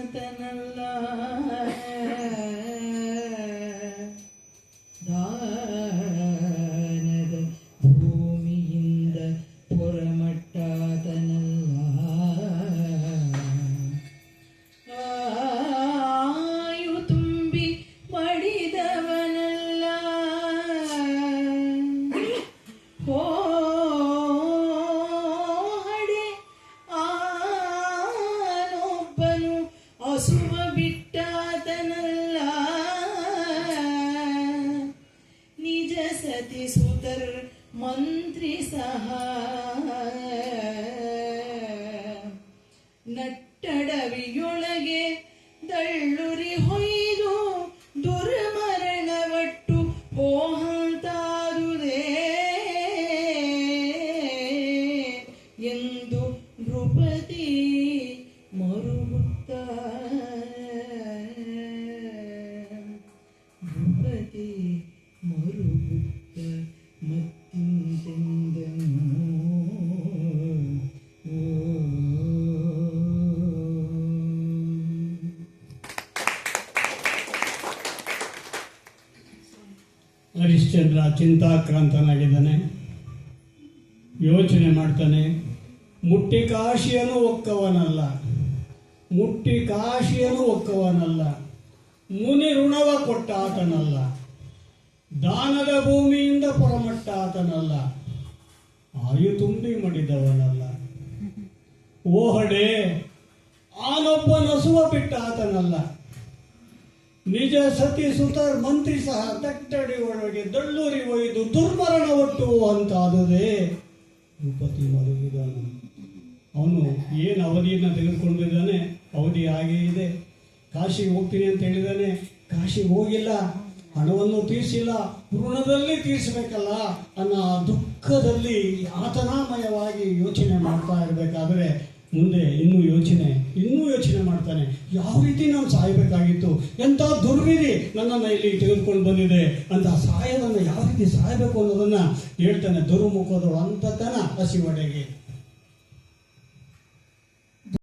ಆತನಲ್ಲ ದಾನದ ಭೂಮಿಯಿಂದ ಪುರಮಟ್ಟಾತನಲ್ಲ ಆಯು ತುಂಬಿ ಮಡಿದವನಲ್ಲ ಹಡೆ ಆನೊಬ್ಬನು ಅಸುವ ಬಿಟ್ಟಾತನಲ್ಲ ನಿಜ ಸತಿ ಸುತರ್ ಮಂತ್ರಿ ಸಹ ನಟ್ಟಡವಿಯೊಳಗೆ ದಳ್ಳುರಿ ಹೊಯ್ದು ದುರ್ಮರಣವಟ್ಟು ಹೋಹಂತಾದುದೇ ಎಂದು ನೃಪತಿ ಮರುಗುತ್ತ ನೃಪತಿ ಮರುಗುತ್ತ ಮತ್ತಿಂತೆಂದನು ಹರಿಶ್ಚಂದ್ರ ಚಿಂತಾಕ್ರಾಂತನಾಗಿದ್ದಾನೆ. ಯೋಚನೆ ಮಾಡ್ತಾನೆ. ಮುಟ್ಟಿ ಕಾಶಿಯನು ಒಕ್ಕವನಲ್ಲ, ಮುಟ್ಟಿ ಕಾಶಿಯನು ಒಕ್ಕವನಲ್ಲ, ಮುನಿ ಋಣವ ಕೊಟ್ಟ ಆತನಲ್ಲ, ದಾನದ ಭೂಮಿಯಿಂದ ಪುರಮಟ್ಟ ಆತನಲ್ಲ, ಆಯು ತುಂಬಿ ಮಡಿದವನಲ್ಲ. ಓಹಡೆ ಆನೊಬ್ಬ ನಸುವ ಬಿಟ್ಟ ಆತನಲ್ಲ, ನಿಜ ಸತಿ ಸುತರ್ ಮಂತ್ರಿ ಸಹ ತಟ್ಟಡಿ ಒಳಗೆ ದಳ್ಳೂರಿ ಒಯ್ದು ದುರ್ಮರಣ ಒಟ್ಟು ಅಂತಾದುದೇ. ನೃಪತಿ ಮರುಗಿದನು. ಅವನು ಏನು ಅವಧಿಯನ್ನು ತೆಗೆದುಕೊಂಡಿದ್ದಾನೆ, ಅವಧಿ ಹಾಗೇ ಇದೆ. ಕಾಶಿಗೆ ಹೋಗ್ತೀನಿ ಅಂತ ಹೇಳಿದ್ದಾನೆ, ಕಾಶಿಗೆ ಹೋಗಿಲ್ಲ, ಹಣವನ್ನು ತೀರಿಸಿಲ್ಲ, ಋಣದಲ್ಲಿ ತೀರಿಸಬೇಕಲ್ಲ ಅನ್ನೋ ದುಃಖದಲ್ಲಿ ಯಾತನಾಮಯವಾಗಿ ಯೋಚನೆ ಮಾಡ್ತಾ ಇರಬೇಕಾದ್ರೆ ಮುಂದೆ ಇನ್ನೂ ಯೋಚನೆ ಮಾಡ್ತಾನೆ. ಯಾವ ರೀತಿ ನಾನು ಸಾಯಬೇಕಾಗಿತ್ತು, ಎಂಥ ದುರ್ವಿಧಿ ನನ್ನನ್ನು ಇಲ್ಲಿ ತೆಗೆದುಕೊಂಡು ಬಂದಿದೆ ಅಂತ ಸಾಯೋದನ್ನು ಯಾವ ರೀತಿ ಸಾಯಬೇಕು ಅನ್ನೋದನ್ನ ಹೇಳ್ತಾನೆ. ದುರ್ಮುಖದಳು ಅಂತತನ ಹಸಿವಡೆಗೆ